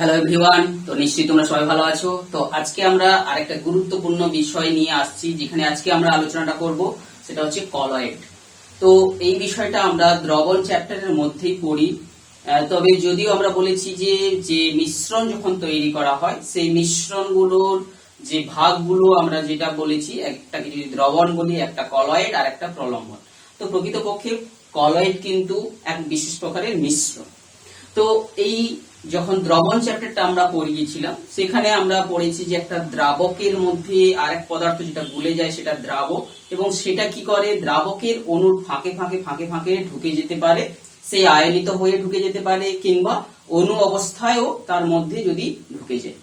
Hello everyone, তো নিশ্চয়ই তোমরা সবাই ভালো আছো। তো আজকে আমরা আরেকটা গুরুত্বপূর্ণ বিষয় নিয়ে আসছি, যেখানে আজকে আমরা আলোচনাটা করব, সেটা হচ্ছে কলয়েড। তো এই বিষয়টা আমরা দ্রবণ চ্যাপ্টারের মধ্যেই পড়ি। তবে যদিও আমরা বলেছি যে যে মিশ্রণ যখন তৈরি করা হয়, সেই মিশ্রণগুলোর যে ভাগগুলো আমরা যেটা বলেছি, একটাকে যদি দ্রবণ বলি, একটা কলয়েড আর একটা প্রলম্বন। তো প্রকৃতপক্ষে কলয়েড কিন্তু এক বিশেষ প্রকারের মিশ্রণ। তো এই যখন দ্রবণ চ্যাপ্টারটা আমরা পড়িয়েছিলাম, সেখানে আমরা পড়েছি যে একটা দ্রাবকের মধ্যে আরেক পদার্থ যেটা গুলে যায় সেটা দ্রাবক, এবং সেটা কি করে, দ্রাবকের অণুর ফাঁকে ফাঁকে ফাঁকে ফাঁকে ঢুকে যেতে পারে, সেই আয়নিত হয়ে ঢুকে যেতে পারে, কিংবা অণু অবস্থায়ও তার মধ্যে যদি ঢুকে যায়।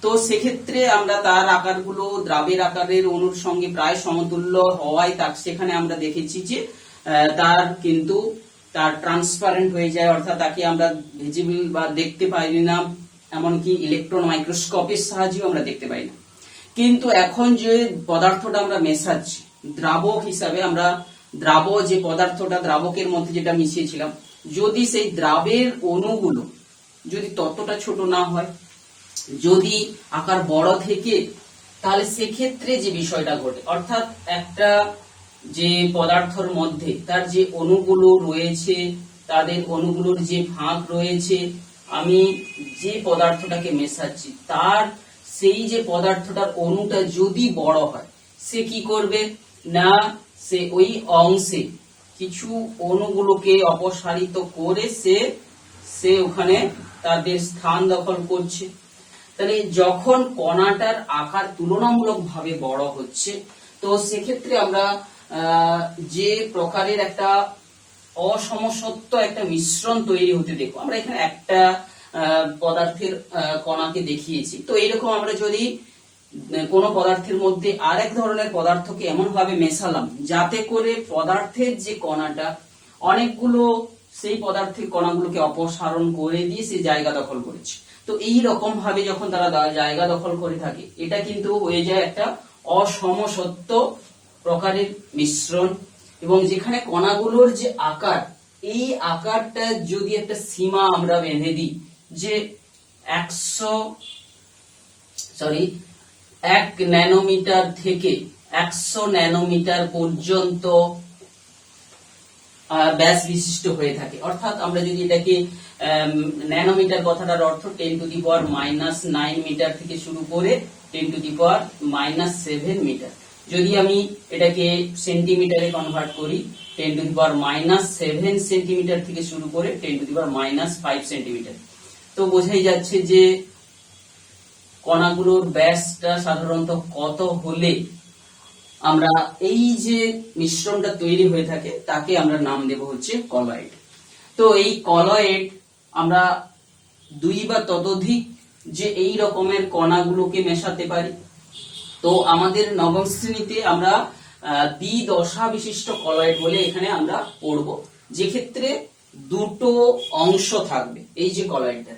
তো সেক্ষেত্রে আমরা তার আকারগুলো দ্রাবের আকারের অণুর সঙ্গে প্রায় সমতুল্য হওয়ায় তার সেখানে আমরা দেখেছি যে তার কিন্তু তার ট্রান্সপারেন্ট হয়ে যায়, অর্থাৎ তাকে আমরা ভিজিবল বা দেখতে পাই না, এমনকি ইলেকট্রন মাইক্রোস্কোপের সাহায্যেও আমরা দেখতে পাই না। কিন্তু এখন যে পদার্থটা আমরা মেশাচ্ছি দ্রাবক হিসাবে, আমরা যে পদার্থটা দ্রাবকের মধ্যে যেটা মিশিয়েছিলাম, যদি সেই দ্রাবের অণুগুলো যদি ততটা ছোট না হয়, যদি আকার বড় থেকে, তাহলে সেক্ষেত্রে যে বিষয়টা ঘটে, অর্থাৎ একটা যে পদার্থের মধ্যে তার যে অণুগুলো রয়েছে, তাদের অণুগুলোর যে ভাগ রয়েছে, আমি যে পদার্থটাকে মেশাচ্ছি তার সেই যে পদার্থটার অণুটা যদি বড় হয়, সে কি করবে না, সে ওই অংশে কিছু অণুগুলোকে অপসারিত করে সে ওখানে তাদের স্থান দখল করছে। তাহলে যখন কণাটার আকার তুলনামূলকভাবে বড় হচ্ছে, তো সেক্ষেত্রে আমরা যে প্রকারের একটা অসমসত্ব একটা মিশ্রণ তৈরি হতে দেখো, আমরা এখানে একটা পদার্থের কণাকে দেখিয়েছি। তো এইরকম আমরা যদি কোন পদার্থের মধ্যে আরেক ধরনের পদার্থকে এমন ভাবে মেশালাম যাতে করে পদার্থের যে কণাটা অনেকগুলো সেই পদার্থের কণাগুলোকে অপসারণ করে দিয়ে সে জায়গা দখল করেছে, তো এই রকম ভাবে যখন তারা জায়গা দখল করে থাকে, এটা কিন্তু হয়ে যায় একটা অসমসত্ব প্রকারের মিশ্রণ। এবং যেখানে কণাগুলোর যে আকার, এই আকারটা যদি একটা সীমা আমরা বেঁধে দিই যে 1 ন্যানোমিটার থেকে 100 ন্যানোমিটার পর্যন্ত ব্যাস বিশিষ্ট হয়ে থাকে, অর্থাৎ আমরা যদি এটাকে ন্যানোমিটার কথাটার অর্থ 10⁻⁻9 মিটার থেকে শুরু করে 10⁻⁻7 মিটার, যদি আমি এটাকে সেন্টিমিটারে কনভার্ট করি 10⁻⁻7 সেন্টিমিটার থেকে শুরু করে 10⁻⁻5 সেন্টিমিটার, তো বোঝাই যাচ্ছে যে কণাগুলোর ব্যাসটা সাধারণত কত হলে আমরা এই যে মিশ্রণটা তৈরি হয়ে থাকে তাকে আমরা নাম দেব হচ্ছে কলয়েড। তো এই কলয়েড আমরা দুই বা ততোধিক যে এই রকমের কণাগুলোকে মেশাতে পারি। তো আমাদের নবম শ্রেণীতে আমরা দ্বিদশা বিশিষ্ট কলয়েড বলে এখানে আমরা পড়ব, যে ক্ষেত্রে দুটো অংশ থাকবে এই যে কলয়েডটা।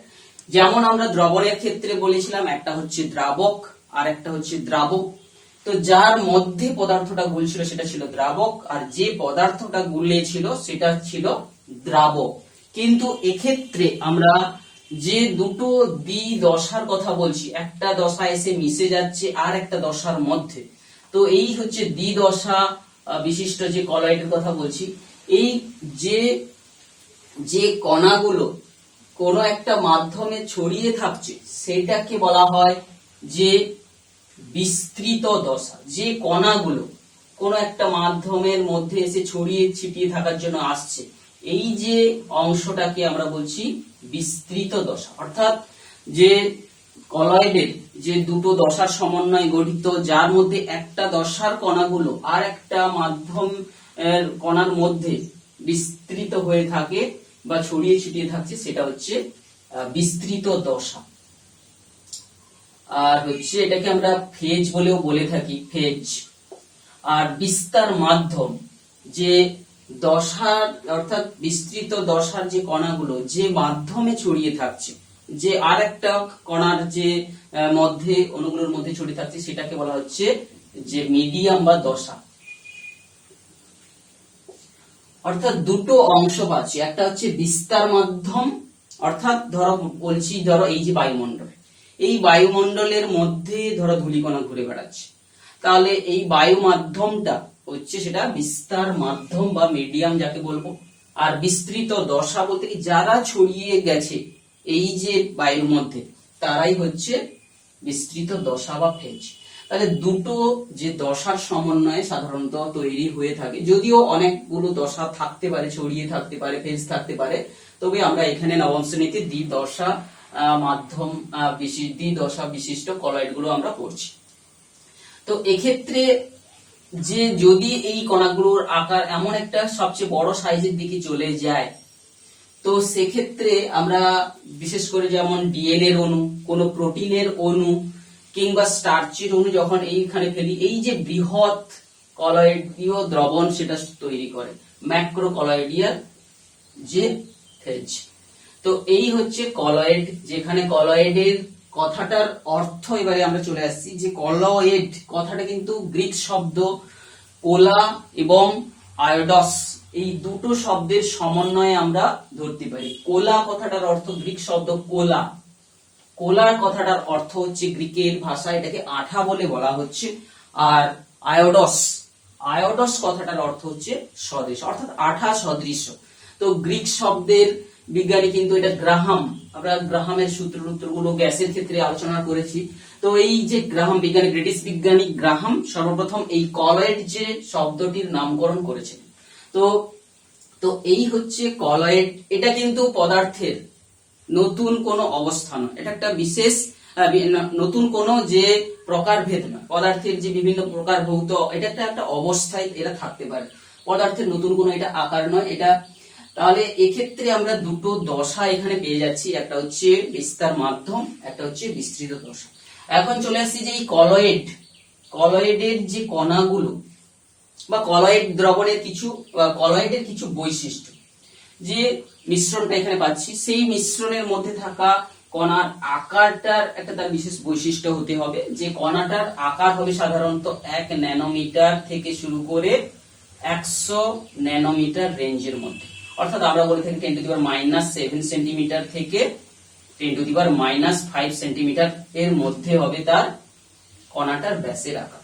যেমন আমরা দ্রবণের ক্ষেত্রে বলেছিলাম, একটা হচ্ছে দ্রাবক আর একটা হচ্ছে দ্রাবক। তো যার মধ্যে পদার্থটা গুলছিল সেটা ছিল দ্রাবক, আর যে পদার্থটা গুলেছিল সেটা ছিল দ্রাবক। কিন্তু এক্ষেত্রে আমরা যে দুটো দ্বিদশার কথা বলছি, একটা দশা এসে মিশে যাচ্ছে আর একটা দশার মধ্যে, তো এই হচ্ছে দ্বিদশা বিশিষ্ট যে কলয়েডের কথা বলছি। এই যে কণাগুলো কোন একটা মাধ্যমে ছড়িয়ে থাকছে সেটাকে বলা হয় যে বিস্তৃত দশা। যে কণাগুলো কোন একটা মাধ্যমের মধ্যে এসে ছড়িয়ে ছিটিয়ে থাকার জন্য আসছে, এই যে অংশটাকে আমরা বলছি বিস্তৃত দশা। অর্থাৎ যে কলয়েডের যে দুটো দশার সমন্বয়ে গঠিত, যার মধ্যে একটা দশার কণাগুলো আর একটা মাধ্যম কণার মধ্যে বিস্তৃত হয়ে থাকে বা ছড়িয়ে ছিটিয়ে থাকছে, সেটা হচ্ছে বিস্তৃত দশা। আর হচ্ছে এটাকে আমরা ফেজ বলেও বলে থাকি, ফেজ। আর বিস্তার মাধ্যম, যে দশার অর্থাৎ বিস্তৃত দশার যে কণাগুলো যে মাধ্যমে ছড়িয়ে থাকছে, যে আর একটা কণার যে মধ্যে অণুগুলোর মধ্যে ছড়িয়ে থাকছে, সেটাকে বলা হচ্ছে যে মিডিয়াম বা দশা। অর্থাৎ দুটো অংশ পাচ্ছি, একটা হচ্ছে বিস্তার মাধ্যম অর্থাৎ ধরো এই যে বায়ুমণ্ডল, এই বায়ুমণ্ডলের মধ্যে ধরো ধূলিকণা ঘুরে বেড়াচ্ছে, তাহলে এই বায়ু মাধ্যমটা হচ্ছে সেটা বিস্তার মাধ্যম বা মিডিয়াম যাকে বলবো। আর বিস্তৃত দশা বলতে কি যারা ছড়িয়ে গেছে এই যে বায়ুর মধ্যে তারাই হচ্ছে বিস্তৃত দশা বা ফেজ। তাহলে দুটো যে দশার সমন্বয়ে সাধারণত তৈরি হয়ে থাকে, যদিও অনেকগুলো দশা থাকতে পারে, ছড়িয়ে থাকতে পারে, ফেজ থাকতে পারে, তবে আমরা এখানে নবম শ্রেণীতে দ্বিদশা মাধ্যম দ্বিদশা বিশিষ্ট কলয়েড গুলো আমরা পড়ছি। তো এক্ষেত্রে যে যদি এই কণাগুলোর আকার এমন একটা সবচেয়ে বড় সাইজের দিকে চলে যায়, তো সেক্ষেত্রে আমরা বিশেষ করে যেমন ডিএনএর অণু, কোন প্রোটিনের অণু কিংবা স্টার্চের অণু যখন এইখানে ফেলি, এই যে বৃহৎ কলয়েডীয় দ্রবণ সেটা তৈরি করে ম্যাক্রো কলয়েডিয়াল যে ফেজ। তো এই হচ্ছে কলয়েড, যেখানে কলয়েডের কথাটার অর্থ এবারে আমরা চলে আসছি যে কলয়েড কথাটা কিন্তু গ্রিক শব্দ কোলা এবং আয়োডস এই দুটো শব্দের সমন্বয়ে আমরা ধরতে পারি। কোলা কথাটার অর্থ গ্রিক শব্দ কোলা, কোলার কথাটার অর্থ হচ্ছে গ্রিকের ভাষায় এটাকে আঠা বলে বলা হচ্ছে। আর আয়োডস, আয়োডস কথাটার অর্থ হচ্ছে স্বদেশ, অর্থাৎ আঠা সদৃশ্য। তো গ্রিক শব্দের বিজ্ঞানী কিন্তু এটা গ্রাহাম, আমরা গ্রাহামের সূত্রগুলো গ্যাসের ক্ষেত্রে আলোচনা করেছি। তো এই যে গ্রাহাম বিজ্ঞানী, ব্রিটিশ বিজ্ঞানী গ্রাহাম সর্বপ্রথম এই কলয়েড যে শব্দটির নামকরণ করেছেন। তো এই হচ্ছে কলয়েড। এটা কিন্তু পদার্থের নতুন কোন অবস্থান, এটা একটা বিশেষ নতুন কোন যে প্রকারভেদ নয়, পদার্থের যে বিভিন্ন প্রকার ভৌত এটা একটা অবস্থায় এরা থাকতে পারে, পদার্থের নতুন কোন এটা আকার নয় এটা। তাহলে এক্ষেত্রে আমরা দুটো দশা এখানে পেয়ে যাচ্ছি, একটা হচ্ছে বিস্তার মাধ্যম, একটা হচ্ছে বিস্তৃত দশা। এখন চলে আসছি যে এই কলয়েডের যে কণাগুলো বা কলয়েড দ্রবণের কলয়েডের কিছু বৈশিষ্ট্য, যে মিশ্রণটা এখানে পাচ্ছি, সেই মিশ্রণের মধ্যে থাকা কণার আকারটার একটা তার বিশেষ বৈশিষ্ট্য হতে হবে, যে কণাটার আকার হবে সাধারণত 1 ন্যানোমিটার থেকে শুরু করে 100 ন্যানোমিটার রেঞ্জের মধ্যে। অর্থাৎ আমরা বলে থাকি 10⁻⁷ সেন্টিমিটার থেকে 10⁻⁵ সেন্টিমিটার এর মধ্যে হবে তার কণাটার ব্যাসের আকার।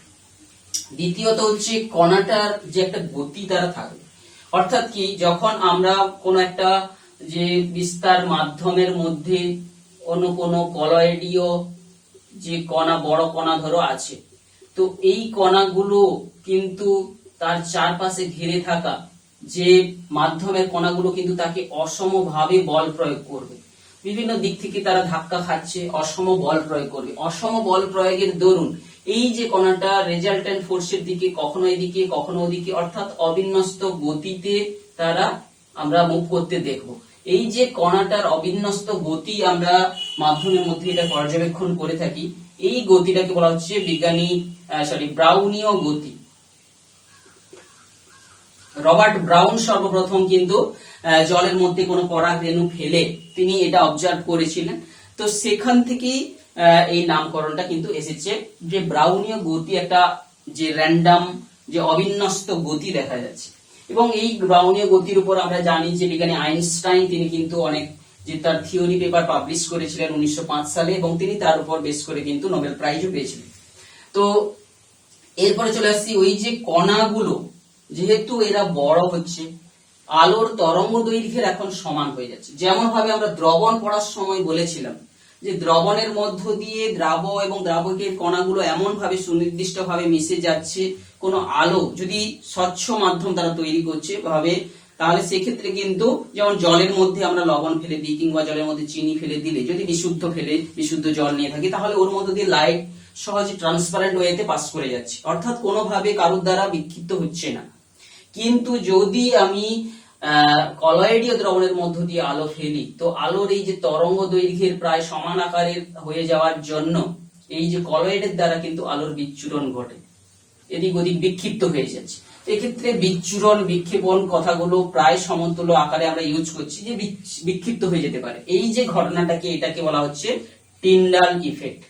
দ্বিতীয়ত হচ্ছে কণাটার যে একটা গতি তারা থাকবে, অর্থাৎ কি যখন আমরা কোন একটা যে বিস্তার মাধ্যমের মধ্যে অন্য কোন কলয়েডীয় যে কণা, বড় কণা ধরো আছে, তো এই কণাগুলো কিন্তু তার চারপাশে ঘিরে থাকা যে মাধ্যমের কণাগুলো কিন্তু তাকে অসমভাবে বল প্রয়োগ করবে, বিভিন্ন দিক থেকে তারা ধাক্কা খাচ্ছে, অসম বল প্রয়োগ করবে। অসম বল প্রয়োগের দরুন এই যে কণাটা রেজাল্টেন্ট ফোর্সের দিকে কখনো এদিকে কখনো ওদিকে, অর্থাৎ অবিন্যস্ত গতিতে তারা আমরা মুভ করতে দেখব। এই যে কণাটার অবিন্যস্ত গতি আমরা মাধ্যমের মধ্যে এটা পর্যবেক্ষণ করে থাকি, এই গতিটাকে বলা হচ্ছে ব্রাউনীয় গতি। রবার্ট ব্রাউন সর্বপ্রথম কিন্তু জলের মধ্যে কোনো পরাগ রেণু ফেলে তিনি এটা অবজার্ভ করেছিলেন। তো সেখান থেকেই এই নামকরণটা কিন্তু এসেছে, যে ব্রাউনীয় গতি একটা যে র্যান্ডম যে অবিন্যস্ত গতি দেখা যাচ্ছে। এবং এই ব্রাউনীয় গতির উপর আমরা জানি যে বিজ্ঞানী আইনস্টাইন তিনি কিন্তু অনেক যে তার থিওরি পেপার পাবলিশ করেছিলেন 1905 সালে, এবং তিনি তার উপর বেস করে কিন্তু নোবেল প্রাইজও পেয়েছিলেন। তো এরপরে চলে আসছি ওই যে কণাগুলো যেহেতু এরা বড় হচ্ছে, আলোর তরঙ্গ দৈর্ঘ্যের এখন সমান হয়ে যাচ্ছে। যেমন ভাবে আমরা দ্রবণ পড়ার সময় বলেছিলাম যে দ্রবণের মধ্য দিয়ে দ্রাব এবং দ্রাবকের কণাগুলো এমন ভাবে সুনির্দিষ্ট ভাবে মিশে যাচ্ছে, কোনো আলো যদি স্বচ্ছ মাধ্যম তারা তৈরি করছে ভাবে, তাহলে সেক্ষেত্রে কিন্তু যেমন জলের মধ্যে আমরা লবণ ফেলে দিই কিংবা জলের মধ্যে চিনি ফেলে দিলে, যদি বিশুদ্ধ জল নিয়ে থাকি, তাহলে ওর মধ্যে দিয়ে লাইট সহজে ট্রান্সপারেন্ট ওয়েতে পাস করে যাচ্ছে, অর্থাৎ কোনোভাবে কারোর দ্বারা বিক্ষিপ্ত হচ্ছে না। কিন্তু যদি আমি কলয়েডীয় দ্রবণের মধ্য দিয়ে আলো ফেলি, তো আলোর এই যে তরঙ্গ দৈর্ঘ্যের প্রায় সমান আকারের হয়ে যাওয়ার জন্য এই যে কলয়েডের দ্বারা কিন্তু আলোর বিচ্ছুরণ ঘটে, এদিক ওদিক বিক্ষিপ্ত হয়ে যাচ্ছে। এক্ষেত্রে বিচ্ছুরণ বিক্ষেপণ কথাগুলো প্রায় সমতুল্য আকারে আমরা ইউজ করছি, যে বিক্ষিপ্ত হয়ে যেতে পারে। এই যে ঘটনাটাকে এটাকে বলা হচ্ছে টিন্ডাল ইফেক্ট।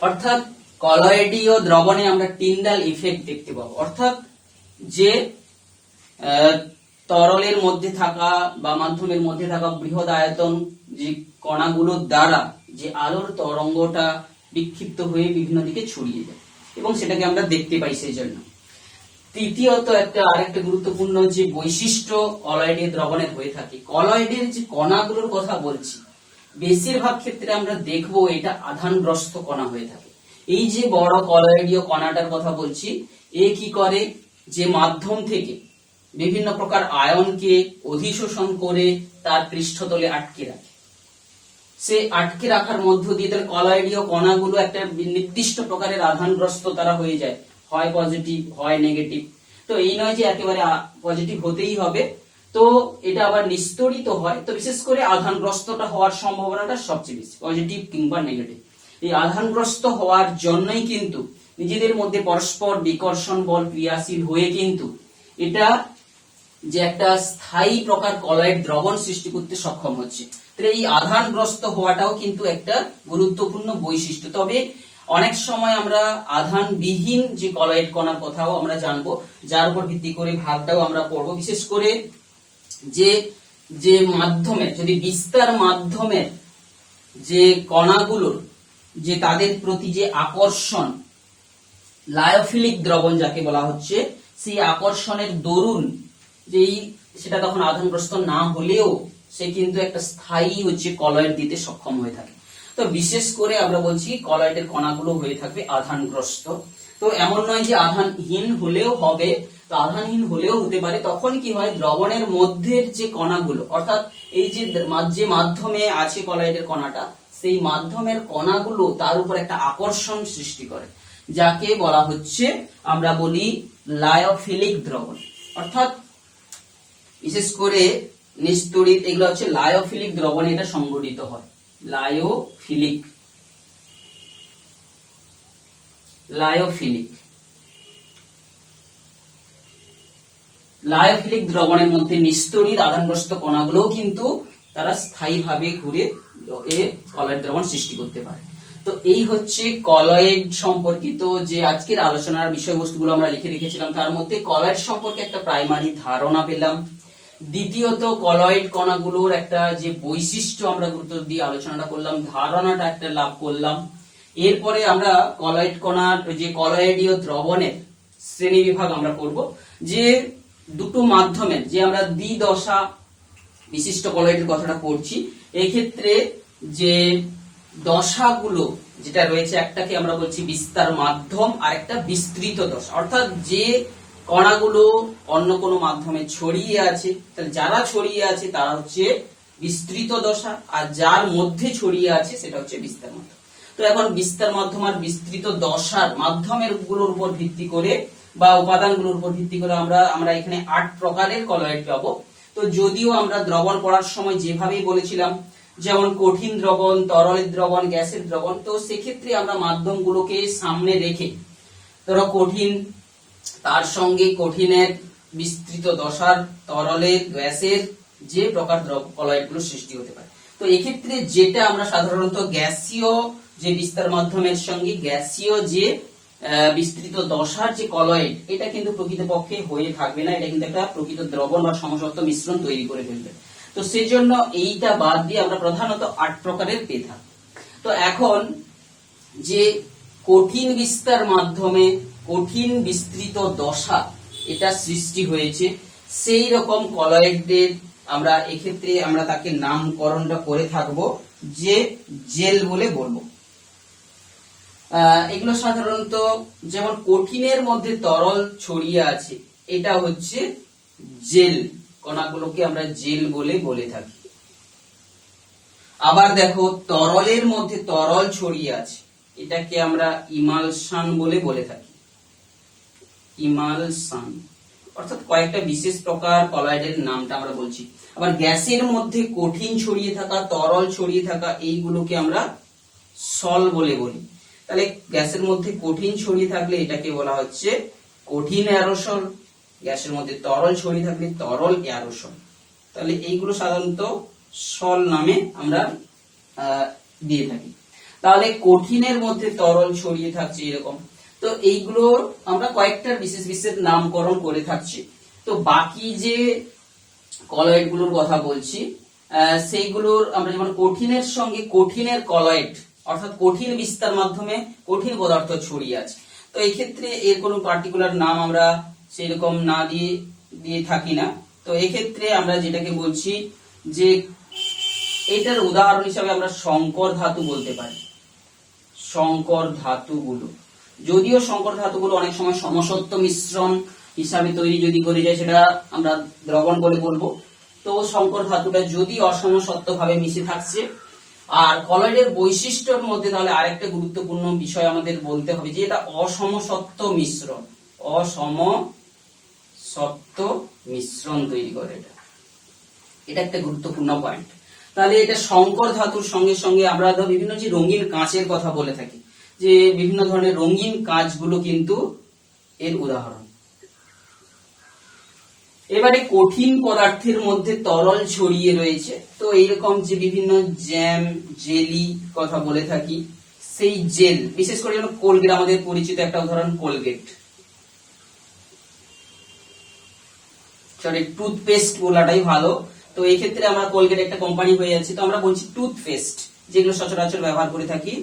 অর্থাৎ কলয়েডীয় দ্রবণে আমরা টিন্ডাল ইফেক্ট দেখতে পাবো, অর্থাৎ যে তরলের মধ্যে থাকা বা মাধ্যমের মধ্যে থাকা বৃহৎ আয়তন যে কণাগুলোর দ্বারা যে আলোর তরঙ্গটা বিক্ষিপ্ত হয়ে বিভিন্ন দিকে ছড়িয়ে যায় এবং সেটাকে আমরা দেখতে পাই। সেই জন্য তৃতীয়ত আরেকটা গুরুত্বপূর্ণ যে বৈশিষ্ট্য কলয়েডের দ্রবণের হয়ে থাকে, কলয়েডের যে কণাগুলোর কথা বলছি বেশিরভাগ ক্ষেত্রে আমরা দেখবো এটা আধানগ্রস্ত কণা হয়ে থাকে। এই যে বড় কলয়েডীয় কণাটার কথা বলছি, এ কি করে, যে মাধ্যম থেকে বিভিন্ন প্রকার আয়নকে অধিশোষণ করে তার পৃষ্ঠতলে আটকে রাখে। সে আটকে রাখার মধ্য দিয়ে তাহলে কলয়েডীয় কণাগুলো একটা নির্দিষ্ট প্রকারের আধানগ্রস্ত তারা হয়ে যায়, হয় পজিটিভ হয় নেগেটিভ। তো এই নয় যে একেবারে পজিটিভ হতেই হবে, তো এটা আবার নিস্তড়িত হয়। তো বিশেষ করে আধানগ্রস্তটা হওয়ার সম্ভাবনাটা সবচেয়ে বেশি, পজিটিভ কিংবা নেগেটিভ। এই আধানগ্রস্ত হওয়ার জন্যই কিন্তু নিজেদের মধ্যে পরস্পর বিকর্ষণ বল ক্রিয়াশীল হয়ে কিন্তু এটা যে একটা স্থায়ী প্রকার কলয়েড দ্রবণ সৃষ্টি করতে সক্ষম হচ্ছে। তাহলে এই আধানগ্রস্ত হওয়াটাও কিন্তু একটা গুরুত্বপূর্ণ বৈশিষ্ট্য। তবে অনেক সময় আমরা আধানবিহীন যে কলয়েড কণার কথাও আমরা জানবো, যার উপর ভিত্তি করে ভাগটাও আমরা পড়বো। বিশেষ করে যে মাধ্যমে যদি বিস্তার মাধ্যমের যে কণাগুলোর যে তাদের প্রতি যে আকর্ষণ, লায়োফিলিক দ্রবণ যাকে বলা হচ্ছে, সেই আকর্ষণের দরুন যেই সেটা তখন আধানগ্রস্ত না হলেও সে কিন্তু একটা স্থায়ী কলয়েড দিতে সক্ষম হয়ে থাকে। তো বিশেষ করে আমরা বলছি কলয়েডের কণাগুলো হয়ে থাকবে আধানগ্রস্ত। তো এমন নয় যে আধানহীন হলেও হবে, তো আধানহীন হলেও হতে পারে। তখন কি হয়, দ্রবণের মধ্যের যে কণাগুলো, অর্থাৎ এই যে মাধ্যমে আছে কলয়েডের কণাটা, সেই মাধ্যমের কণাগুলো তার উপর একটা আকর্ষণ সৃষ্টি করে, যাকে বলা হচ্ছে আমরা বলি লায়োফিলিক দ্রবণ। অর্থাৎ বিশেষ করে নিস্তড়িত এগুলো হচ্ছে লায়োফিলিক দ্রবণে এটা সংঘটিত হয়। লায়োফিলিক দ্রবণের মধ্যে নিস্তড়িত আধানগ্রস্ত কণাগুলো কিন্তু তারা স্থায়ীভাবে ঘুরে কলয়েড দ্রবণ সৃষ্টি করতে পারে। তো এই হচ্ছে কলয়েড সম্পর্কিত যে আজকের আলোচনার বিষয়বস্তুগুলো আমরা লিখে রেখেছিলাম। তার মধ্যে কলয়েড সম্পর্কে একটা প্রাইমারি ধারণা পেলাম। দ্বিতীয়ত কলয়েড কণাগুলোর একটা যে বৈশিষ্ট্য আমরা গুরুত্ব দিয়ে আলোচনাটা করলাম, ধারণাটা একটা লাভ করলাম। এরপরে আমরা কলয়েড কণার যে কলয়েডীয় দ্রবণের শ্রেণী বিভাগ আমরা করব, যে দুটো মাধ্যমের যে আমরা দ্বিদশা বিশিষ্ট কলয়েডের কথাটা পড়ছি, এই ক্ষেত্রে যে দশাগুলো যেটা রয়েছে, একটাকে আমরা বলছি বিস্তার মাধ্যম আর একটা বিস্তৃত দশা। অর্থাৎ যে কণাগুলো অন্য কোনো মাধ্যমে ছড়িয়ে আছে, তাহলে যারা ছড়িয়ে আছে তারা হচ্ছে বিস্তৃত দশা, আর যার মধ্যে ছড়িয়ে আছে সেটা হচ্ছে বিস্তার মাধ্যম। তো এখন বিস্তার মাধ্যম আর বিস্তৃত দশার মাধ্যমের গুলোর উপর ভিত্তি করে বা উপাদানগুলোর উপর ভিত্তি করে আমরা এখানে 8 প্রকারের কলয়েড পাবো। তো যদিও আমরা দ্রবণ পড়ার সময় যেভাবেই বলেছিলাম, যেমন কঠিন দ্রবণ, তরলের দ্রবণ, গ্যাসের দ্রবণ, তো সেক্ষেত্রে আমরা মাধ্যমগুলোকে সামনে রেখে ধরো কঠিন, তার সঙ্গে কঠিনের বিস্তৃত দশার, তরলের, গ্যাসের যে প্রকার কলয়েডগুলো সৃষ্টি হতে পারে। তো এক্ষেত্রে যেটা আমরা সাধারণত গ্যাসীয় যে বিস্তার মাধ্যমের সঙ্গে গ্যাসীয় যে বিস্তৃত দশার যে কলয়েড, এটা কিন্তু প্রকৃতপক্ষে হয়ে থাকবে না, এটা কিন্তু একটা প্রকৃত দ্রবণ বা সমসত্ব মিশ্রণ তৈরি করে ফেলবে। তো সেজন্য এইটা বাদ দিয়ে আমরা প্রধানত 8 প্রকারের পেয়ে থাকি। তো এখন যে কঠিন বিস্তার মাধ্যমে কঠিন বিস্তৃত দশা এটা সৃষ্টি হয়েছে, সেই রকম কলয়েডদের আমরা এক্ষেত্রে আমরা তাকে নামকরণটা করে থাকবো যে জেল বলে বলবো। এগুলো সাধারণত যেমন কঠিনের মধ্যে তরল ছড়িয়ে আছে, এটা হচ্ছে জেল, কণাগুলোকে আমরা জেল বলে থাকি। আবার দেখো তরলের মধ্যে তরল ছড়িয়ে আছে, এটাকে আমরা ইমালশন বলে থাকি। ইমালশন অর্থাৎ কয়েকটা বিশেষ প্রকার কলয়েডের নামটা আমরা বলছি। আবার গ্যাসের মধ্যে কঠিন ছড়িয়ে থাকা, তরল ছড়িয়ে থাকা, এইগুলোকে আমরা সল বলি। তাহলে গ্যাসের মধ্যে কঠিন ছড়িয়ে থাকলে এটাকে বলা হচ্ছে কঠিন অ্যারোসল, গ্যাসের মধ্যে তরল ছড়িয়ে থাকলে তরল অ্যারোসল। তাহলে এইগুলো সাধারণত সল নামে আমরা দিয়ে থাকি। তাহলে কঠিনের মধ্যে তরল ছড়িয়ে থাকছে এরকম, তো এইগুলো আমরা কয়েকটার বিশেষ নামকরণ করে থাকছি। তো বাকি যে কলয়েড গুলোর কথা বলছি, সেইগুলোর আমরা যেমন কঠিনের সঙ্গে কঠিনের কলয়েড অর্থাৎ কঠিন বিস্তার মাধ্যমে কঠিন পদার্থ ছড়িয়ে আছে। তো এই ক্ষেত্রে এর কোনো পার্টিকুলার নাম আমরা সেরকম না দিয়ে দিয়ে থাকি না। তো এই ক্ষেত্রে আমরা যেটাকে বলছি যে এটার উদাহরণ হিসাবে আমরা সংকর ধাতু বলতে পারি। সংকর ধাতুগুলো, যদিও সংকর ধাতুগুলো অনেক সময় সমসত্ব মিশ্রণ হিসাবে তৈরি যদি করে যায় সেটা আমরা দ্রবণ বলে বলবো। তো সংকর ধাতুটা যদি অসমসত্ব ভাবে মিশে থাকছে, আর কলয়েডের বৈশিষ্ট্যের মধ্যে তাহলে আরেকটা গুরুত্বপূর্ণ বিষয় আমাদের বলতে হবে যে এটা অসমসত্ব মিশ্রণ, অসমসত্ব মিশ্রণ তৈরি করে। এটা একটা গুরুত্বপূর্ণ পয়েন্ট। তাহলে এটা সংকর ধাতুর সঙ্গে সঙ্গে আমরা বিভিন্ন যে রঙিন কাঁচের কথা বলে থাকি, যে বিভিন্ন ধরনের রঙিন কাঁচগুলো কিন্তু এর উদাহরণ। এবারে কঠিন পদার্থের মধ্যে তরল ছড়িয়ে রয়েছে, তো এইরকম যে বিভিন্ন জ্যাম জেলি কথা বলে থাকি, সেই জেল বিশেষ করে যেমন কোলগেট আমাদের পরিচিত একটা উদাহরণ, কোলগেট, সরি টুথপেস্ট বলাটাই ভালো। তো এই ক্ষেত্রে আমরা কোলগেট একটা কোম্পানি হয়ে যাচ্ছে, তো আমরা বলছি টুথপেস্ট, যেগুলো সচরাচর ব্যবহার করে থাকি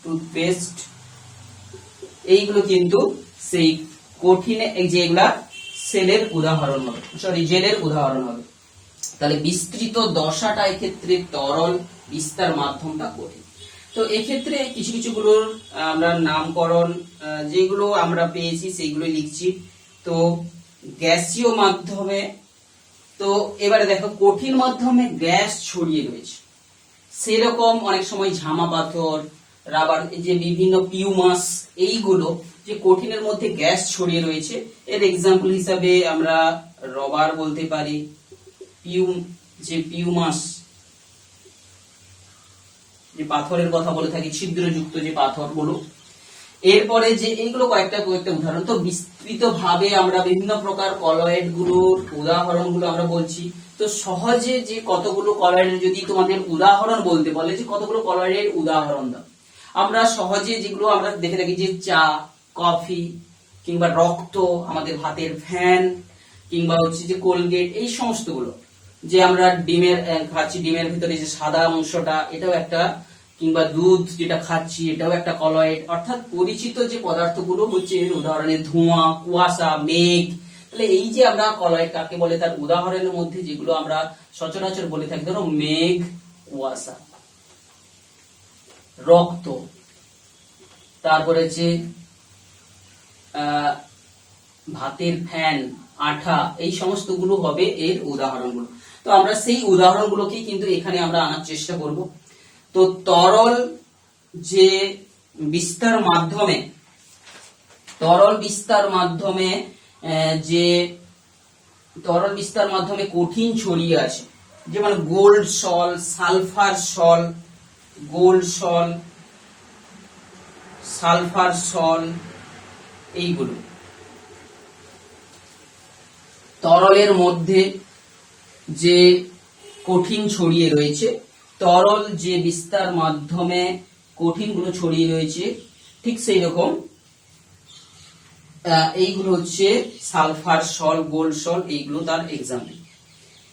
টুথপেস্ট, এইগুলো কিন্তু সেই কঠিন যেগুলা সেলের উদাহরণ হবে, সরি জেলের উদাহরণ হবে। তাহলে বিস্তৃত দশাটা এক্ষেত্রে তরল, বিস্তার মাধ্যমটা কঠিন। তো এক্ষেত্রে কিছু কিছু গুলোর আমরা নামকরণ যেগুলো আমরা পেয়েছি সেইগুলো লিখছি। তো গ্যাসীয় মাধ্যমে, তো এবারে দেখো কঠিন মাধ্যমে গ্যাস ছড়িয়ে রয়েছে, সেরকম অনেক সময় ঝামা পাথর, রাবার, যে বিভিন্ন পিউমাস, এইগুলো যে কঠিনের মধ্যে গ্যাস ছড়িয়ে রয়েছে, এর এক্সাম্পল হিসাবে আমরা রবার বলতে পারি, পিউমাস যে পাথরের কথা বলে থাকি, ছিদ্রযুক্ত যে পাথরগুলো। এরপরে যে এইগুলো কয়েকটা উদাহরণ। তো বিস্তৃত ভাবে আমরা বিভিন্ন প্রকার কলয়েড গুলোর উদাহরণ গুলো আমরা বলছি। তো সহজে যে কতগুলো কলয়েডের যদি তোমাদের উদাহরণ বলতে বলে যে কতগুলো কলয়েডের উদাহরণ দাও, আমরা সহজে যেগুলো আমরা দেখে থাকি যে চা, কফি, কিংবা রক্ত, আমাদের হাতের ফ্যান, কিংবা হচ্ছে যে কোলগেট, এই সমস্ত গুলো যে আমরা ডিমের খাচ্ছি, ডিমের ভিতরে যে সাদা অংশটা, এটাও একটা, কিংবা দুধ যেটা খাচ্ছি এটাও একটা কলয়েড। অর্থাৎ পরিচিত যে পদার্থগুলো হচ্ছে এর উদাহরণে ধোঁয়া, কুয়াশা, মেঘ। তাহলে এই যে আমরা কলয়েড কাকে বলে তার উদাহরণের মধ্যে যেগুলো আমরা সচরাচর বলে থাকি, ধরো মেঘ, কুয়াশা, রক্ত, তারপরে হচ্ছে ভাতের ফ্যান, আঠা, এই সমস্ত গুলো হবে এর উদাহরণগুলো। তো আমরা সেই উদাহরণগুলোকে কিন্তু এখানে আমরা আনার চেষ্টা করব। তো তরল যে বিস্তার মাধ্যমে, তরল বিস্তার মাধ্যমে যে তরল বিস্তার মাধ্যমে কঠিন ছড়িয়ে আছে, যেমন গোল্ড সল, সালফার সল, গোল্ড সল, সালফার সল, এইগুলো তরলের মধ্যে যে কঠিন ছড়িয়ে রয়েছে, তরল যে বিস্তার মাধ্যমে কঠিনগুলো ছড়িয়ে রয়েছে, ঠিক সেই রকম এইগুলো হচ্ছে সালফার সল, গোল্ড সল, এইগুলো তার এক্সাম্পল।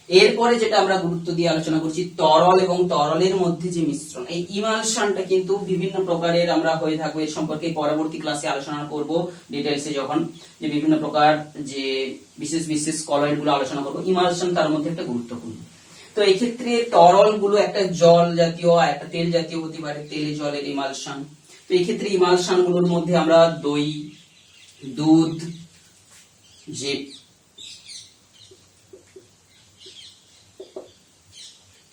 এরপরে যেটা আমরা গুরুত্ব দিয়ে আলোচনা করছি, তরল এবং তরলের মধ্যে যে মিশ্রণ, এই ইমালশনটা কিন্তু বিভিন্ন প্রকারের আমরা হয়ে থাকবে, এর সম্পর্কে পরবর্তী ক্লাসে আলোচনা করব ডিটেইলসে, যখন যে বিভিন্ন প্রকার যে বিশেষ বিশেষ কলয়েড গুলো আলোচনা করব, ইমালশন তার মধ্যে একটা গুরুত্বপূর্ণ। তো এই ক্ষেত্রে তরল গুলো একটা জল জাতীয়, একটা তেল জাতীয় হতে পারে, তেলে জলের ইমালশন। তো এই ক্ষেত্রে ইমালশন গুলোর মধ্যে আমরা দই, দুধ, যে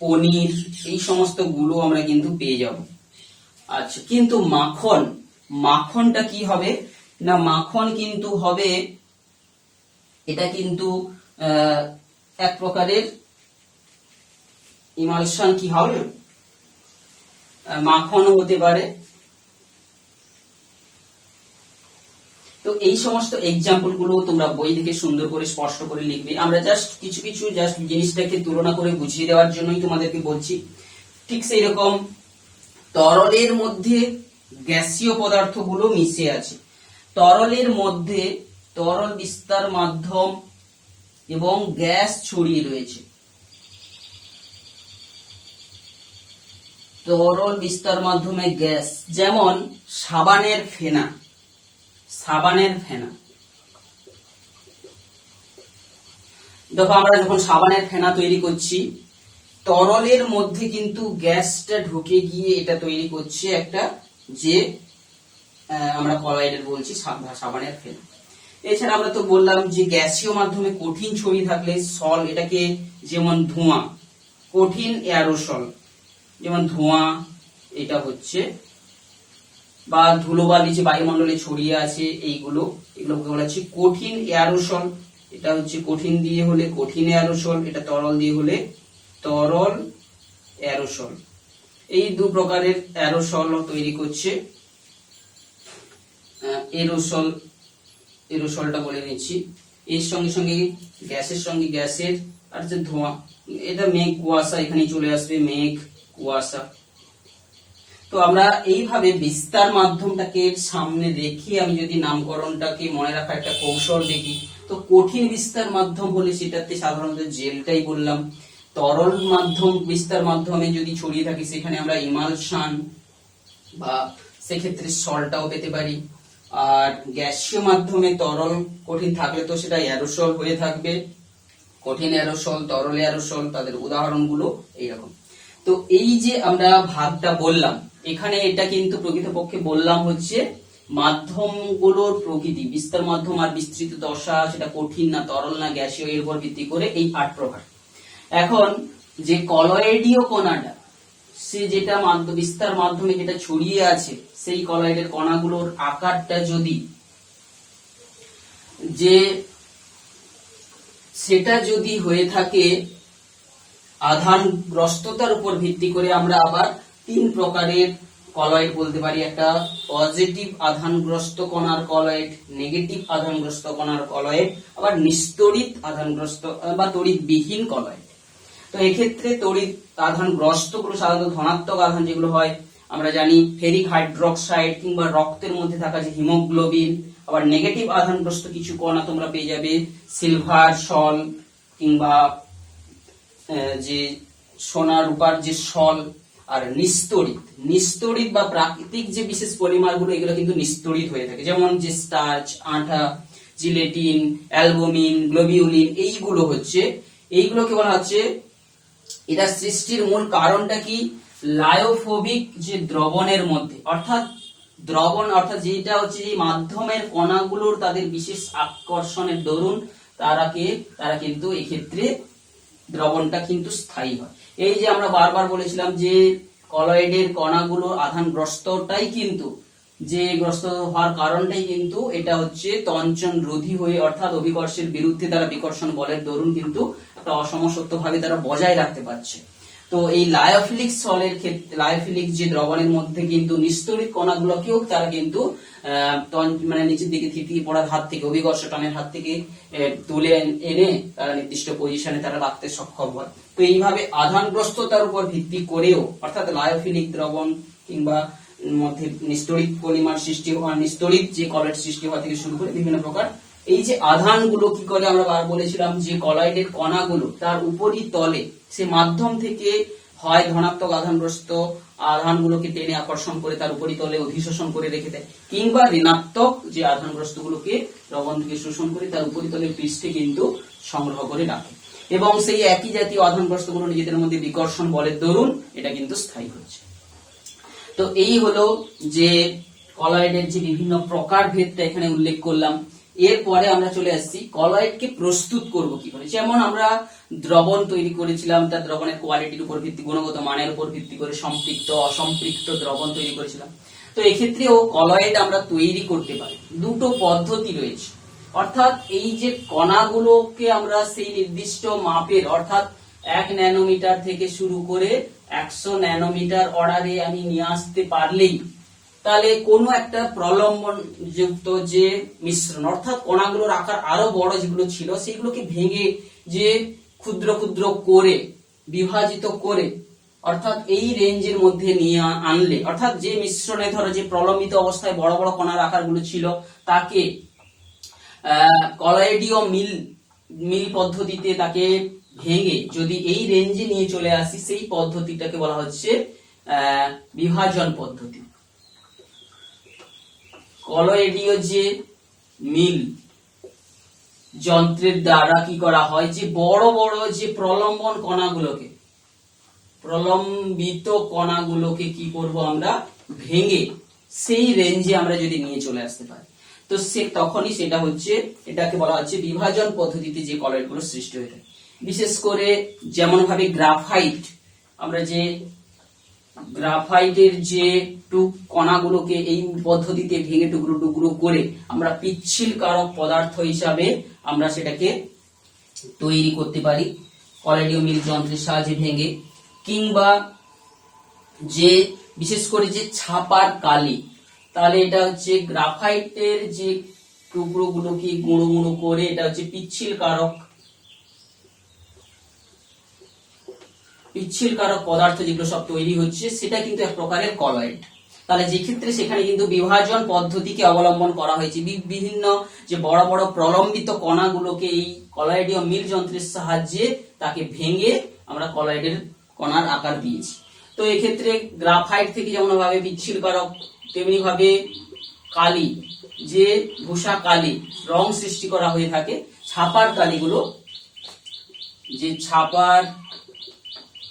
পনির, এই সমস্ত গুলো আমরা কিন্তু পেয়ে যাব। আচ্ছা, কিন্তু মাখন, মাখনটা কি হবে না, মাখন কিন্তু হবে, এটা কিন্তু এক প্রকারের ইমালশন কি হবে, মাখন হতে পারে। তো এই সমস্ত এক্সাম্পল গুলো তোমরা বই থেকে সুন্দর করে স্পষ্ট করে লিখবে। আমরা জাস্ট কিছু কিছু জাস্ট জিনিসটাকে তুলনা করে বুঝিয়ে দেওয়ার জন্যই তোমাদেরকে বলছি। ঠিক সেই রকম তরলের মধ্যে গ্যাসীয় পদার্থগুলো মিশে আছে, তরলের মধ্যে তরল বিস্তার মাধ্যম এবং গ্যাস ছড়িয়ে রয়েছে। তরল বিস্তার মাধ্যমে গ্যাস, যেমন সাবানের ফেনা। দেখো আমরা যখন সাবানের ফেনা তৈরি করছি, তরলের মধ্যে কিন্তু গ্যাসটা ঢুকে গিয়ে এটা তৈরি করছে একটা, যে আমরা কলয়েড বলছি সাবানের ফেনা। এছাড়া আমরা তো বললাম যে গ্যাসীয় মাধ্যমে কঠিন ছড়িয়ে থাকলে সল, এটাকে যেমন ধোঁয়া, কঠিন এয়ারোসল, যেমন ধোঁয়া এটা হচ্ছে, বা ধুলোবালি যে বায়ুমণ্ডলে ছড়িয়ে আছে এগুলোকে বলা হচ্ছে কঠিন এয়ারোসল। এটা হচ্ছে কঠিন দিয়ে হলে কঠিন এয়ারোসল, এটা তরল দিয়ে হলে তরল এয়ারোসল। এই দু প্রকারের এয়ারোসল তৈরি করছে। এরোসলটা বলে নিচ্ছি। এর সঙ্গে সঙ্গে গ্যাসের সঙ্গে গ্যাসের আর যে ধোঁয়া, এটা মেঘ কুয়াশা, এখানে চলে আসবে মেঘ কুয়াশা। তো আমরা এইভাবে বিস্তার মাধ্যমটাকে সামনে রেখে আমি যদি নামকরণটাকে মনে রাখার একটা কৌশল দেখি, তো কঠিন বিস্তার মাধ্যম হলে সেটাতে সাধারণত জেলটাই বললাম। তরল মাধ্যম বিস্তার মাধ্যমে যদি ছড়িয়ে থাকে সেখানে আমরা ইমালশন বা সেক্ষেত্রে সলটাও পেতে পারি। আর গ্যাসীয় মাধ্যমে তরল কঠিন থাকলে তো সেটা এয়ারোসল হয়ে থাকবে। কঠিন এয়ারোসল, তরল এয়ারোসল, তাদের উদাহরণগুলো এইরকম। তো এই যে আমরা ভাগটা বললাম, এখানে এটা কিন্তু প্রকৃতপক্ষে বললাম হচ্ছে মাধ্যমগুলোর প্রকৃতি, বিস্তার মাধ্যম আর বিস্তৃত দশা, সেটা কঠিন না তরল না গ্যাসীয়, এর উপর ভিত্তি করে এই 8 প্রকার। এখন যে কলয়েডীয় কণাটা, সে যেটা বিস্তার মাধ্যমে যেটা ছড়িয়ে আছে, সেই কলয়েডের কণাগুলোর আকারটা সেটা যদি হয়ে থাকে আধানগ্রস্ততার উপর ভিত্তি করে, আমরা আবার 3 প্রকারের কলয়েড বলতে পারি। একটা পজিটিভ আধানগ্রস্ত কণার কলয়েড, নেগেটিভ আধানগ্রস্ত কণার কলয়েড, আবার নিস্তড়িত আধানগ্রস্ত বা তড়িৎবিহীন কলয়েড। তো এক্ষেত্রে তড়িৎ আধানগ্রস্ত গুলো সাধারণত ধনাত্মক আধান যেগুলো হয়, আমরা জানি ফেরিক হাইড্রোক্সাইড কিংবা রক্তের মধ্যে থাকা যে হিমোগ্লোবিন। আবার নেগেটিভ আধানগ্রস্ত কিছু কণা তোমরা পেয়ে যাবে সিলভার সল, কিংবা যে সোনা রূপার যে সল। আর নিস্তড়িত বা প্রাকৃতিক যে বিশেষ পলিমার গুলো, এগুলো কিন্তু নিস্তড়িত হয়ে থাকে, যেমন যে স্টার্চ, আঠা, জিলেটিন, অ্যালবুমিন, গ্লোবিউলিন, এইগুলোকে বলা হচ্ছে। এটা সৃষ্টির মূল কারণটা কি? লায়োফোবিক যে দ্রবণের মধ্যে, অর্থাৎ যেটা হচ্ছে যে মাধ্যমের কণাগুলোর তাদের বিশেষ আকর্ষণের দরুন তারা কিন্তু এক্ষেত্রে দ্রবণটা কিন্তু স্থায়ী হয়। এই যে আমরা বারবার বলেছিলাম যে কলয়েডের কণাগুলো আধানগ্রস্তটাই কিন্তু, যে গ্রস্ত হওয়ার কারণটাই কিন্তু এটা হচ্ছে তঞ্চন রোধী হয়ে, অর্থাৎ অভিকর্ষের বিরুদ্ধে তারা বিকর্ষণ বলের দরুন কিন্তু একটা অসমসত্ব ভাবে তারা বজায় রাখতে পারছে। তো এই লায়োফিলিক সলের ক্ষেত্রে, লায়োফিলিক যে দ্রবণের মধ্যে কিন্তু নিস্তড়িত কণাগুলোকেও তারা কিন্তু নিচের দিকে থিতিয়ে পড়ার হাত থেকে, অভিকর্ষ টানের হাত থেকে তুলে এনে তারা নির্দিষ্ট পজিশনে তারা রাখতে সক্ষম হয়। তো এইভাবে আধানগ্রস্ততার উপর ভিত্তি করেও, অর্থাৎ লায়োফিলিক দ্রবণ কিংবা মধ্যে নিস্তড়িত পলিমার সৃষ্টি হওয়া, নিস্তড়িত যে কলয়েড সৃষ্টি হওয়া থেকে শুরু করে বিভিন্ন প্রকার এই যে আধানগুলো কি করে, আমরা বলেছিলাম যে কলয়েডের কণাগুলো তার উপরিতলে সে মাধ্যম থেকে হয় ধনাত্মক আধানগ্রস্ত আধানগুলোকে টেনে আকর্ষণ করে তার উপরিতলে অধিশোষণ করে রেখে দেয়, কিংবা ঋণাত্মক যে আধানগ্রস্তগুলোকে দ্রবণ থেকে শোষণ করে তার উপরিতলের পৃষ্ঠে কিন্তু সংগ্রহ করে রাখে, এবং সেই একই জাতীয় আধানগ্রস্তগুলো নিজেদের মধ্যে বিকর্ষণ বলের দরুন এটা কিন্তু স্থায়ী হচ্ছে। তো এই হলো যে কলয়েডের যে বিভিন্ন প্রকার ভেদটা এখানে উল্লেখ করলাম। এরপরে আমরা চলে আসছি কলয়েডকে প্রস্তুত করব কি করে। যেমন আমরা দ্রবণ তৈরি করেছিলাম, তার দ্রবণের কোয়ালিটির উপর ভিত্তি, গুণগত মানের উপর ভিত্তি করে সম্পৃক্ত অসম্পৃক্ত দ্রবণ তৈরি করেছিলাম। তো এক্ষেত্রেও কলয়েড আমরা তৈরি করতে পারি। দুটো পদ্ধতি রয়েছে, অর্থাৎ এই যে কণাগুলোকে আমরা সেই নির্দিষ্ট মাপের, অর্থাৎ 1 ন্যানোমিটার থেকে শুরু করে 100 ন্যানোমিটার অর্ডারে আমি নিয়ে আসতে পারলেই, তাহলে কোনো একটা প্রলম্বন যুক্ত যে মিশ্রণ, অর্থাৎ কণাগুলোর আকার আরো বড় যেগুলো ছিল সেগুলোকে ভেঙে যে ক্ষুদ্র ক্ষুদ্র করে বিভাজিত করে, অর্থাৎ এই রেঞ্জের মধ্যে নিয়ে আনলে, অর্থাৎ যে মিশ্রণে ধরো যে প্রলম্বিত অবস্থায় বড় বড় কণার আকারগুলো ছিল তাকে কলয়েডীয় মিল পদ্ধতিতে তাকে ভেঙে যদি এই রেঞ্জে নিয়ে চলে আসি, সেই পদ্ধতিটাকে বলা হচ্ছে বিভাজন পদ্ধতি। কলয়েডীয় যে মিল যন্ত্রের দ্বারা কি করা হয়, যে বড় বড় যে প্রলম্বিত কণাগুলোকে কি করব আমরা, ভেঙে সেই রেঞ্জে আমরা যদি নিয়ে চলে আসতে পারি, তো তখনই সেটা হচ্ছে, এটাকে বলা হচ্ছে বিভাজন পদ্ধতিতে যে কলয়েড গুলো সৃষ্টি হয়ে থাকে। বিশেষ করে যেমন ভাবে গ্রাফাইট, আমরা যে গ্রাফাইটের যে কণাগুলোকে এই পদ্ধতিতে ভেঙে টুকরো টুকরো করে আমরা পিচ্ছিল কারক পদার্থ হিসাবে আমরা সেটাকে তৈরি করতে পারি কলয়েডীয় মিল যন্ত্রের সাহায্যে ভেঙে। কিংবা যে বিশেষ করে যে ছাপার কালি, তাহলে এটা হচ্ছে গ্রাফাইটের যে টুকরো গুলোকে গুঁড়ো গুঁড়ো করে এটা হচ্ছে পিচ্ছিল কারক পদার্থ যেগুলো সব তৈরি হচ্ছে, সেটা কিন্তু এক প্রকারের কলয়েড। তাহলে যে ক্ষেত্রে সেখানে কিন্তু বিভাজন পদ্ধতিকে অবলম্বন করা হয়েছে, বিভিন্ন যে বড় বড় প্রলম্বিত কণাগুলোকে এই কলয়েডীয় মিল যন্ত্রের সাহায্যে তাকে ভেঙে আমরা কলয়েডের কণার আকার দিয়েছি। তো এক্ষেত্রে গ্রাফাইট থেকে যেমন ভাবে পিচ্ছিল কারক, তেমনি ভাবে কালি, যে ভূষা কালি রং সৃষ্টি করা হয়ে থাকে, ছাপার কালিগুলো, যে ছাপার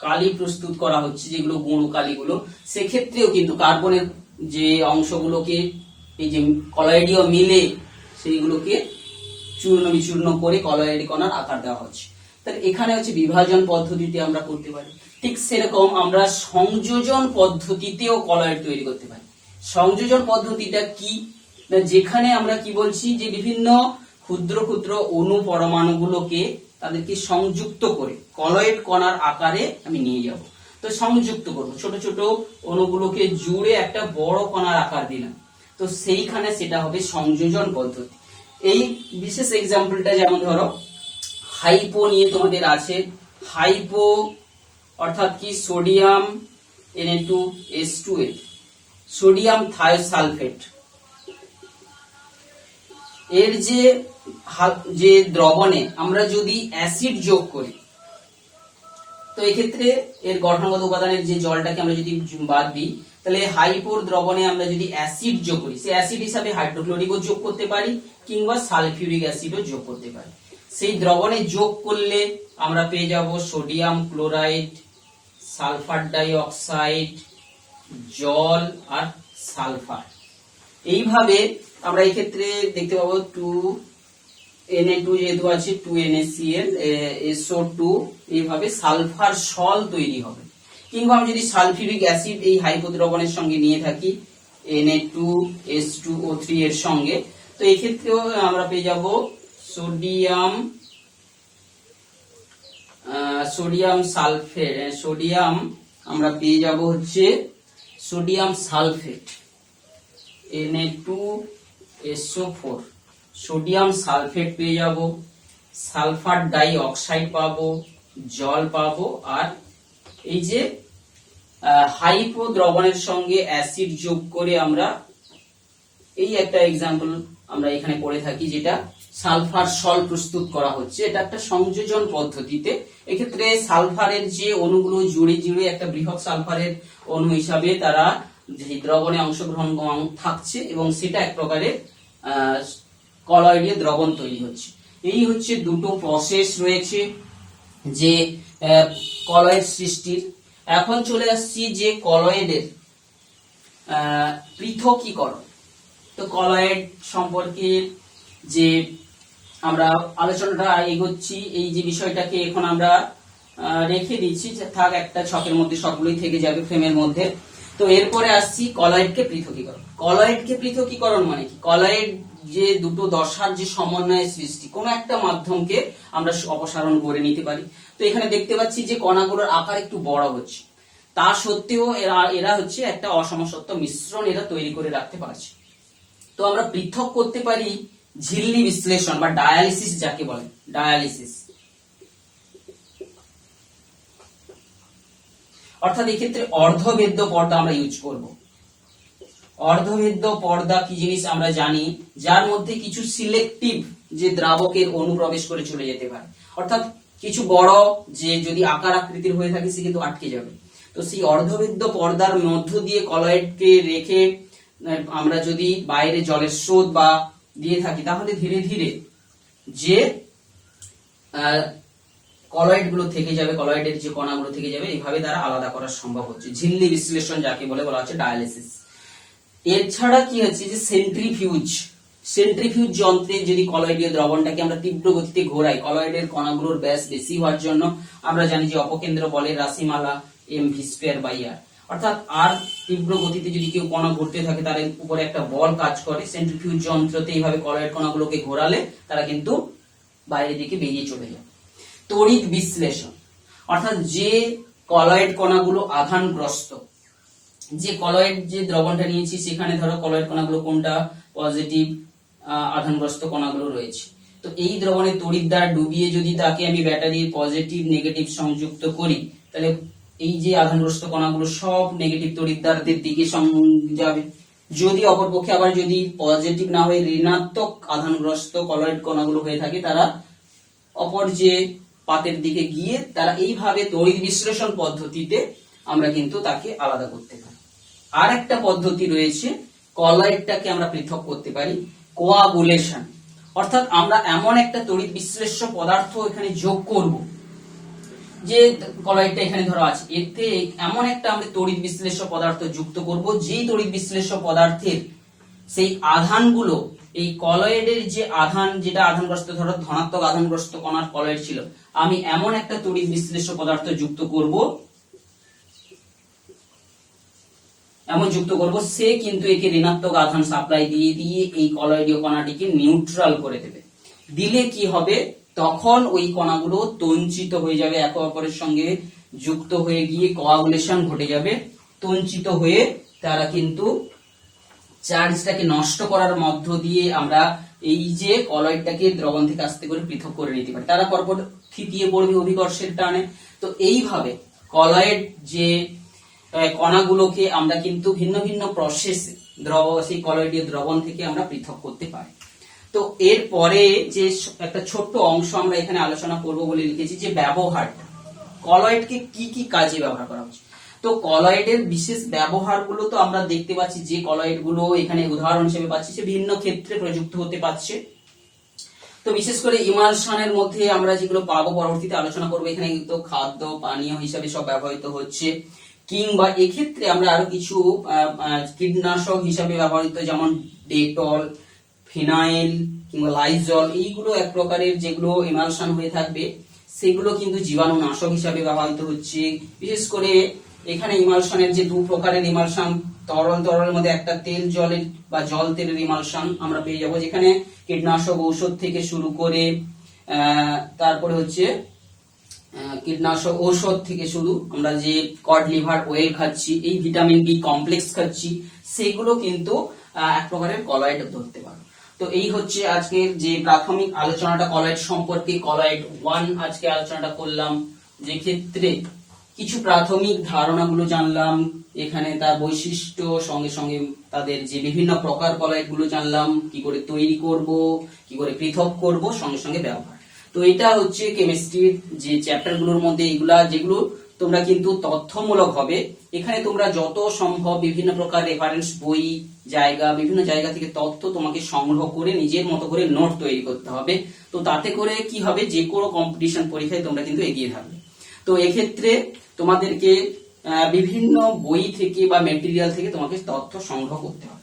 কালি প্রস্তুত করা হচ্ছে যেগুলো গুঁড়ো কালিগুলো, সেক্ষেত্রেও কিন্তু কার্বনের যে অংশগুলোকে এই যে কলয়েডীয় মিলে সেইগুলোকে চূর্ণ বিচূর্ণ করে কলয়েড কণার আকার দেওয়া হচ্ছে। তাহলে এখানে হচ্ছে বিভাজন পদ্ধতিতে আমরা করতে পারি। ঠিক সেরকম আমরা সংযোজন পদ্ধতিতেও কলয়েড তৈরি করতে পারি। সংযোজন পদ্ধতিটা কি, যেখানে আমরা কি বলছি, যে বিভিন্ন ক্ষুদ্র ক্ষুদ্র অণু পরমাণুগুলোকে তাদেরকে সংযুক্ত করে কলয়েড কণার আকারে আমি নিয়ে যাব। তো সংযুক্ত করব, ছোট ছোট অণুগুলোকে জুড়ে একটা বড় কণার আকার দিলাম, তো সেইখানে সেটা হবে সংযোজন পদ্ধতি। এই বিশেষ এক্সাম্পলটা যেমন ধরো হাইপো নিয়ে তোমাদের আছে। হাইপো অর্থাৎ কি, সোডিয়াম Na2H2A, সোডিয়াম থায়োসালফেট, এর যে দ্রবণে আমরা যদি অ্যাসিড যোগ করি, তো এক্ষেত্রে এর গঠনগত উপাদানের যে জলটাকে আমরা যদি বাদ দিই, তাহলে হাইপোর দ্রবণে আমরা যদি অ্যাসিড যোগ করি, সেই অ্যাসিড হিসাবে হাইড্রোক্লোরিকও যোগ করতে পারি কিংবা সালফিউরিক অ্যাসিডও যোগ করতে পারি। সেই দ্রবণে যোগ করলে আমরা পেয়ে যাব sodium chloride, sulphur die oxide, জল আর সালফার। এইভাবে আমরা এই ক্ষেত্রে দেখতে পাবো 2Na2 যেহেতু আছে 2NaCl SO2, এইভাবে সালফার সল তৈরি হবে। কিংবা আমি যদি সালফিউরিক অ্যাসিড এই হাইপো দ্রবণের সঙ্গে নিয়ে থাকি Na2H2O3 এর সঙ্গে, তো এই ক্ষেত্রেও আমরা পেয়ে যাব সোডিয়াম সালফেট, সোডিয়াম আমরা পেয়ে যাব হচ্ছে sodium sulphate Na2SO4, sodium sulphate পেয়ে যাব, সালফার ডাই অক্সাইড পাবো, জল পাবো, আর এই যে হাইপো দ্রবণের সঙ্গে অ্যাসিড যোগ করে আমরা এই একটা এক্সাম্পল আমরা এখানে পড়ে থাকি, যেটা সালফার সল প্রস্তুত করা হচ্ছে। এটা একটা সংযোজন পদ্ধতিতে। এক্ষেত্রে সালফারের যে অণুগুলো জুড়ে জুড়ে একটা বৃহৎ সালফারের অণু হিসাবে তারা যে দ্রবণে অংশগ্রহণ থাকছে এবং সেটা এক প্রকারের কলয়েডীয় দ্রবণ তৈরি হচ্ছে। এই হচ্ছে দুটো প্রসেস রয়েছে যে কলয়েড সৃষ্টির। এখন চলে আসছি যে কলয়েডের পৃথকীকরণ। তো কলয়েড সম্পর্কে যে আমরা আলোচনাটা এগোচ্ছি, এই যে বিষয়টাকে এখন আমরা রেখে দিচ্ছি, থাক একটা ছকের মধ্যে সবগুলোই থেকে যাবে ফ্রেমের মধ্যে। তো এরপরে আসছি কলয়েডকে পৃথকীকরণ। কলয়েডকে পৃথকীকরণ মানে কি, কলয়েড যে দুটো দশার যে সমন্বয়ের সৃষ্টি, কোন একটা মাধ্যমকে আমরা অপসারণ করে নিতে পারি। তো এখানে দেখতে পাচ্ছি যে কণাগুলোর আকার একটু বড় হচ্ছে, তা সত্ত্বেও এরা হচ্ছে একটা অসমসত্ব মিশ্রণ এরা তৈরি করে রাখতে পারছে। তো আমরা পৃথক করতে পারি ঝিল্লি বিশ্লেষণ বা ডায়ালিসিস, যাকে বলে ডায়ালিসিস। অর্থাৎ এক্ষেত্রে অর্ধভেদ্য পর্দা আমরা ইউজ করব। অর্ধভেদ্য পর্দা কি জিনিস আমরা জানি, যার মধ্যে কিছু সিলেক্টিভ যে দ্রাবকের অনুপ্রবেশ করে চলে যেতে পারে, অর্থাৎ কিছু বড় যে যদি আকার আকৃতির হয়ে থাকে সে কিন্তু আটকে যাবে। তো সেই অর্ধবৃত্ত পর্দার মধ্য দিয়ে কলয়েডকে রেখে আমরা যদি বাইরে জলের স্রোত বা দিয়ে থাকি, তাহলে ধীরে ধীরে যে কলয়েড গুলো থেকে যাবে, কলয়েডের যে কণাগুলো থেকে যাবে, এইভাবে দ্বারা আলাদা করা সম্ভব হচ্ছে। ঝিল্লি বিশ্লেষণ যাকে বলা হচ্ছে ডায়ালিসিস। এছাড়া কি হচ্ছে যে সেন্ট্রিফিউজ যন্ত্রে যদি কলয়েডীয় দ্রবণটাকে আমরা তীব্র গতিতে ঘোরাই, কলয়েডের কণাগুলোর ব্যাস বেশি হওয়ার জন্য আমরা জানি যে অপকেন্দ্র বলের রাশিমালা mv²/r, অর্থাৎ আর তীব্র গতিতে যদি কেউ কণা ঘুরতে থাকে তার উপরে একটা বল কাজ করে। সেন্ট্রিফিউজ যন্ত্রতে এইভাবে কলয়েড কণাগুলোকে ঘোরালে তারা কিন্তু বাইরের দিকে বেরিয়ে চলে যায়। তড়িৎ বিশ্লেষণ, অর্থাৎ যে কলয়েড কণাগুলো আধানগ্রস্ত, যে কলয়েড যে দ্রবণটা নিয়েছি সেখানে ধরো কলয়েড কণাগুলো কোনটা পজিটিভ আধানগ্রস্ত কণাগুলো রয়েছে, তো এই দ্রবণে তড়িৎ দ্বার ডুবিয়ে যদি তাকে আমি ব্যাটারির পজিটিভ নেগেটিভ সংযুক্ত করি, তাহলে এই যে আধানগ্রস্ত কণাগুলো সব নেগেটিভ তড়িৎ দ্বারের দিকে যাবে। যদি অপরপক্ষে আবার যদি পজিটিভ না হয়ে ঋণাত্মক আধানগ্রস্ত কলয়েড কণাগুলো হয়ে থাকে, তারা অপর যে পাতের দিকে গিয়ে তারা এইভাবে তড়িৎ বিশ্লেষণ পদ্ধতিতে আমরা কিন্তু তাকে আলাদা করতে পারি। আর একটা পদ্ধতি রয়েছে, কলয়েডটাকে আমরা পৃথক করতে পারি কোয়াগুলেশন, অর্থাৎ আমরা এমন একটা তড়িৎ বিশ্লেষ্য পদার্থ এখানে যোগ করব, যে কলয়েডটা এখানে ধরো আছে, এতে এমন একটা আমরা তড়িৎ বিশ্লেষ্য পদার্থ যুক্ত করব, যেই তড়িৎ বিশ্লেষ্য পদার্থের সেই আধানগুলো এই কলয়েডের যে আধান, যেটা আধানগ্রস্ত ধরো ধনাত্মক আধানগ্রস্ত কণার কলয়েড ছিল, আমি এমন একটা তড়িৎ বিশ্লেষ্য পদার্থ যুক্ত করব সে কিন্তু একে ঋণাত্মক আধান সাপ্লাই দিয়ে দিয়ে এই কলয়েডীয় কণাটিকে নিউট্রাল করে দেবে। দিলে কি হবে, তখন ওই কণাগুলো তঞ্চিত হয়ে যাবে, একে অপরের সঙ্গে যুক্ত হয়ে গিয়ে কোয়াগুলেশন ঘটে যাবে। তঞ্চিত হয়ে তারা কিন্তু চার্জটাকে নষ্ট করার মধ্য দিয়ে আমরা এই যে কলয়েডটাকে দ্রবণ থেকে আস্তে করে পৃথক করে নিতে পারি। তারা পরপর থিতিয়ে পড়বে অভিকর্ষের টানে। তো এইভাবে কলয়েড যে কণাগুলোকে আমরা কিন্তু ভিন্ন ভিন্ন প্রসেসে সেই কলয়েডীয় দ্রবণ থেকে আমরা পৃথক করতে পারি। তো এরপরে যে একটা ছোট্ট অংশ আমরা এখানে আলোচনা করব বলে লিখেছি, যে ব্যবহারটা, কলয়েডকে কি কি কাজে ব্যবহার করা হচ্ছে। তো কলয়েডের বিশেষ ব্যবহারগুলো তো আমরা দেখতে পাচ্ছি, যে কলয়েডগুলো এখানে উদাহরণ হিসেবে পাচ্ছি সে ভিন্ন ক্ষেত্রে প্রযুক্ত হতে পারছে। তো বিশেষ করে ইমালশনের মধ্যে আমরা যেগুলো পাবো পরবর্তীতে আলোচনা করবো, এখানে কিন্তু খাদ্য পানীয় হিসাবে সব ব্যবহৃত হচ্ছে, কিংবা এক্ষেত্রে আমরা আরো কিছু কীটনাশক হিসাবে ব্যবহৃত, যেমন ডেটল, ফিনাইল কিংবা লাইজল, এইগুলো এক প্রকারের যেগুলো ইমালশন হয়ে থাকবে সেগুলো কিন্তু জীবাণুনাশক হিসাবে ব্যবহৃত হচ্ছে। বিশেষ করে এখানে ইমালশনের যে দু প্রকারের ইমালশন, তরলের মধ্যে একটা তেল জলের বা জল তেলের ইমালশন আমরা পেয়ে যাবো, যেখানে কীটনাশক ঔষধ থেকে শুরু করে তারপরে হচ্ছে কীটনাশক ঔষধ থেকে শুরু আমরা যে কড লিভার ওয়েল খাচ্ছি, এই ভিটামিন বি কমপ্লেক্স খাচ্ছি, সেগুলো কিন্তু এক প্রকারের কলয়েড ধরতে পারো। তো এই হচ্ছে আজকের যে প্রাথমিক আলোচনাটা কলয়েড সম্পর্কে, কলয়েড 1 আজকে আলোচনাটা করলাম, যে ক্ষেত্রে কিছু প্রাথমিক ধারণাগুলো জানলাম, এখানে তার বৈশিষ্ট্য সঙ্গে সঙ্গে তাদের যে বিভিন্ন প্রকার কলয়েড গুলো জানলাম, কি করে তৈরি করব, কি করে পৃথক করব, সঙ্গে সঙ্গে ব্যবহার। তো এটা হচ্ছে কেমিস্ট্রির যে চ্যাপ্টার গুলোর মধ্যে এইগুলা, যেগুলো তোমরা কিন্তু তথ্যমূলক হবে। এখানে তোমরা যত সম্ভব বিভিন্ন প্রকার রেফারেন্স বই, বিভিন্ন জায়গা থেকে তথ্য তোমাকে সংগ্রহ করে নিজের মতো করে নোট তৈরি করতে হবে। তো তাতে করে কি হবে, যে কোনো কম্পিটিশন পরীক্ষায় তোমরা কিন্তু এগিয়ে থাকবে। তো এক্ষেত্রে তোমাদেরকে বিভিন্ন বই থেকে বা মেটেরিয়াল থেকে তোমাকে তথ্য সংগ্রহ করতে হবে।